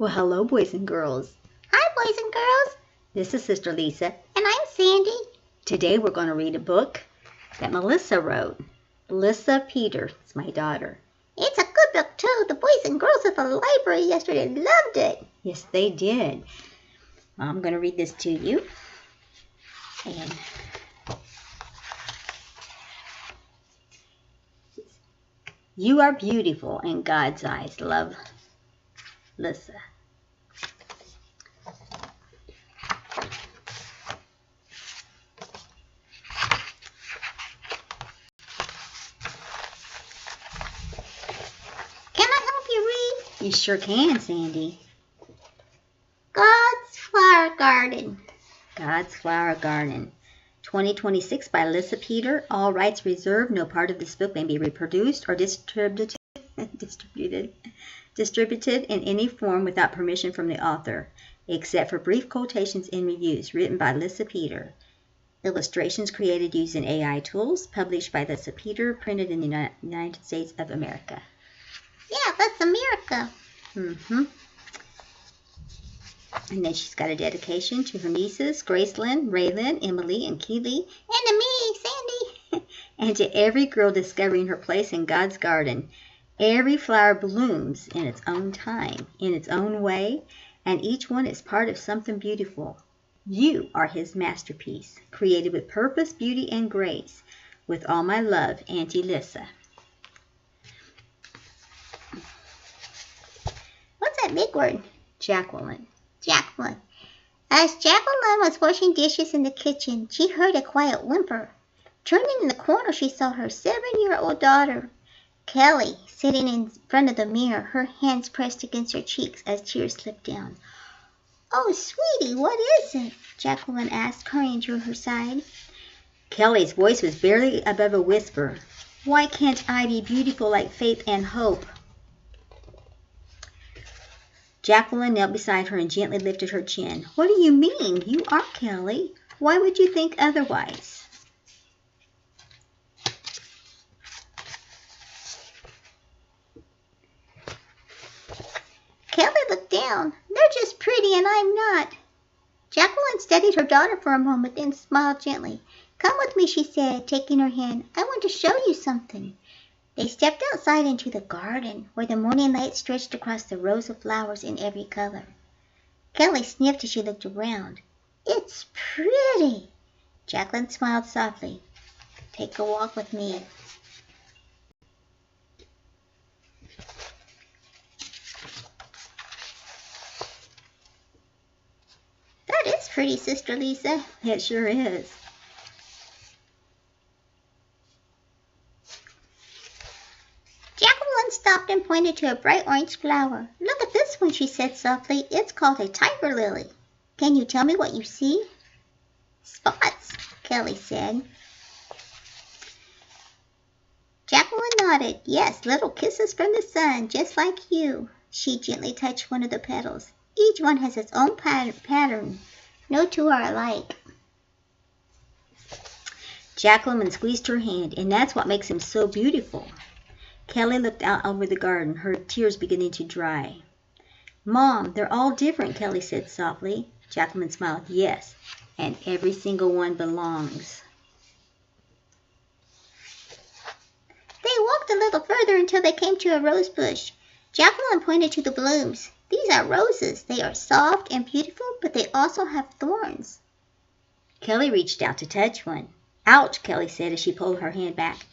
Well, hello, boys and girls. Hi, boys and girls. This is Sister Lisa. And I'm Sandy. Today we're going to read a book that Melissa wrote. Melissa Peter is my daughter. It's a good book, too. The boys and girls at the library yesterday loved it. Yes, they did. I'm going to read this to you. And you are beautiful in God's eyes. Love, Lissa. Can I help you read? You sure can, Sandy. God's Flower Garden. God's Flower Garden. 2026 by Melissa Peter. All rights reserved. No part of this book may be reproduced or distributed in any form without permission from the author, except for brief quotations and reviews. Written by Melissa Peter. Illustrations created using AI tools. Published by Melissa Peter. Printed in the United States of America. Yeah, that's America. And then she's got a dedication to her nieces, Gracelyn, Raylyn, Emily, and Keely. And to me, Sandy. And to every girl discovering her place in God's garden. Every flower blooms in its own time, in its own way, and each one is part of something beautiful. You are His masterpiece, created with purpose, beauty, and grace. With all my love, Auntie Lissa. What's that big word? Jacqueline. Jacqueline. As Jacqueline was washing dishes in the kitchen, she heard a quiet whimper. Turning in the corner, she saw her 7-year-old daughter, Kelly, sitting in front of the mirror, her hands pressed against her cheeks as tears slipped down. "Oh, sweetie, what is it?" Jacqueline asked, hurrying to her side. Kelly's voice was barely above a whisper. "Why can't I be beautiful like Faith and Hope?" Jacqueline knelt beside her and gently lifted her chin. "What do you mean? You are Kelly. Why would you think otherwise?" Kelly looked down. "They're just pretty and I'm not." Jacqueline studied her daughter for a moment, then smiled gently. "Come with me," she said, taking her hand. "I want to show you something." They stepped outside into the garden, where the morning light stretched across the rows of flowers in every color. Kelly sniffed as she looked around. "It's pretty." Jacqueline smiled softly. "Take a walk with me." "That is pretty, Sister Lisa." It sure is. Jacqueline stopped and pointed to a bright orange flower. "Look at this one," she said softly. "It's called a tiger lily. Can you tell me what you see?" "Spots," Kelly said. Jacqueline nodded. "Yes, little kisses from the sun, just like you." She gently touched one of the petals. "Each one has its own pattern. No two are alike." Jacqueline squeezed her hand, and that's what makes him so beautiful. Kelly looked out over the garden, her tears beginning to dry. "Mom, they're all different," Kelly said softly. Jacqueline smiled. "Yes, and every single one belongs." They walked a little further until they came to a rose bush. Jacqueline pointed to the blooms. "These are roses. They are soft and beautiful, but they also have thorns." Kelly reached out to touch one. "Ouch," Kelly said as she pulled her hand back.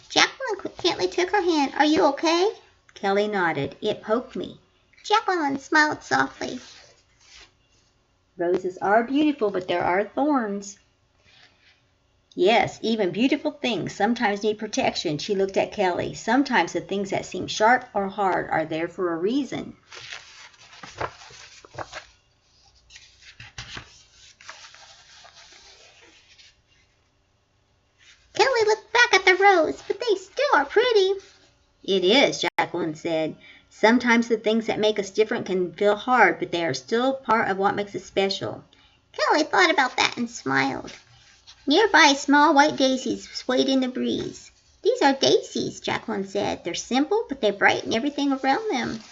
Jacqueline gently took her hand. "Are you okay?" Kelly nodded. "It poked me." Jacqueline smiled softly. "Roses are beautiful, but there are thorns." "Yes, even beautiful things sometimes need protection," she looked at Kelly. "Sometimes the things that seem sharp or hard are there for a reason." Kelly looked back at the rose. "But they still are pretty." "It is," Jacqueline said. "Sometimes the things that make us different can feel hard, but they are still part of what makes us special." Kelly thought about that and smiled. Nearby, small white daisies swayed in the breeze. "These are daisies," Jacqueline said. "They're simple, but they brighten everything around them."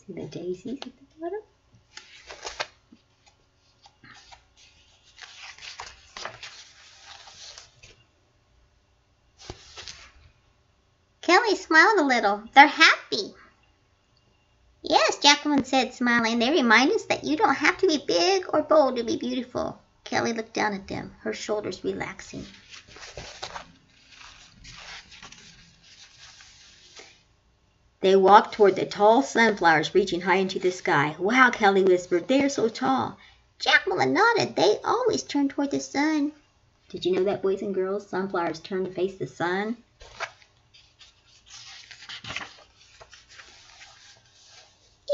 See the daisies at the bottom? Kelly smiled a little. They're happy. Yes, Jacqueline said, smiling. They remind us that you don't have to be big or bold to be beautiful. Kelly looked down at them, her shoulders relaxing. They walked toward the tall sunflowers reaching high into the sky. Wow, Kelly whispered, they are so tall. Jacqueline nodded. They always turn toward the sun. Did you know that, boys and girls? Sunflowers turn to face the sun.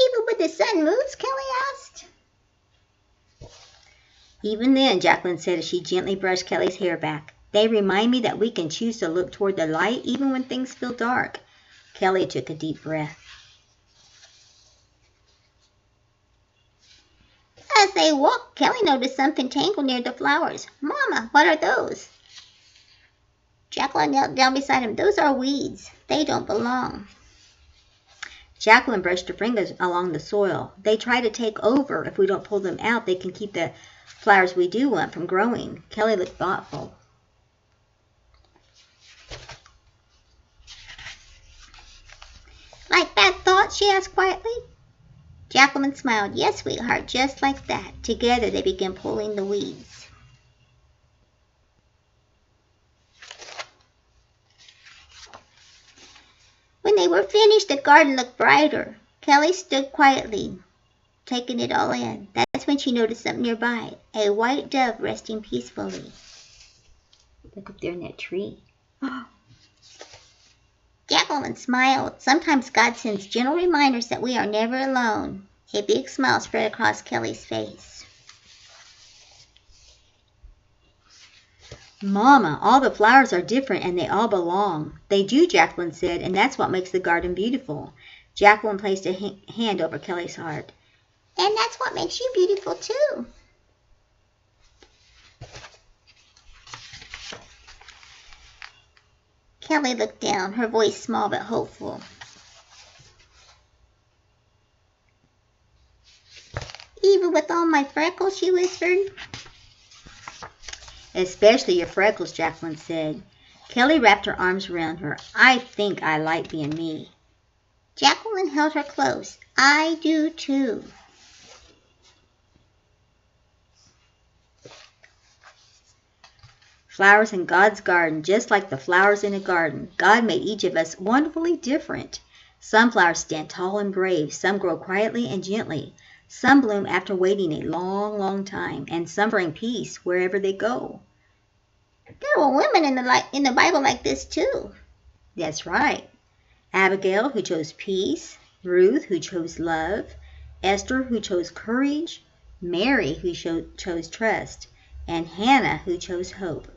Even when the sun moves, Kelly asked. Even then, Jacqueline said as she gently brushed Kelly's hair back, they remind me that we can choose to look toward the light even when things feel dark. Kelly took a deep breath. As they walked, Kelly noticed something tangled near the flowers. Mama, what are those? Jacqueline knelt down beside him. Those are weeds. They don't belong. Jacqueline brushed her fingers along the soil. They try to take over. If we don't pull them out, they can keep the flowers we do want from growing. Kelly looked thoughtful. Like that thought? She asked quietly. Jacqueline smiled. Yes, sweetheart, just like that. Together they began pulling the weeds. When they were finished, the garden looked brighter. Kelly stood quietly, taking it all in. That's when she noticed something nearby, a white dove resting peacefully. Look up there in that tree. Jacqueline smiled. Sometimes God sends gentle reminders that we are never alone. A big smile spread across Kelly's face. Mama, all the flowers are different and they all belong. They do, Jacqueline said, and that's what makes the garden beautiful. Jacqueline placed a hand over Kelly's heart. And that's what makes you beautiful, too. Kelly looked down, her voice small but hopeful. Even with all my freckles, she whispered. Especially your freckles, Jacqueline said. Kelly wrapped her arms around her. I think I like being me. Jacqueline held her close. I do too. Flowers in God's garden, just like the flowers in a garden. God made each of us wonderfully different. Some flowers stand tall and brave. Some grow quietly and gently. Some bloom after waiting a long, long time. And some bring peace wherever they go. There were women in the Bible like this too. That's right. Abigail, who chose peace. Ruth, who chose love. Esther, who chose courage. Mary, who chose trust. And Hannah, who chose hope.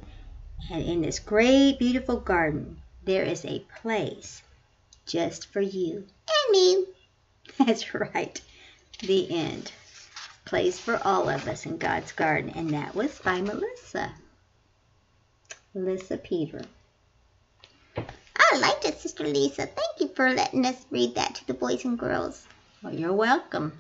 And in this great, beautiful garden, there is a place just for you. And me. That's right. The end. Place for all of us in God's garden. And that was by Melissa Peter. I liked it, Sister Lisa. Thank you for letting us read that to the boys and girls. Well, you're welcome.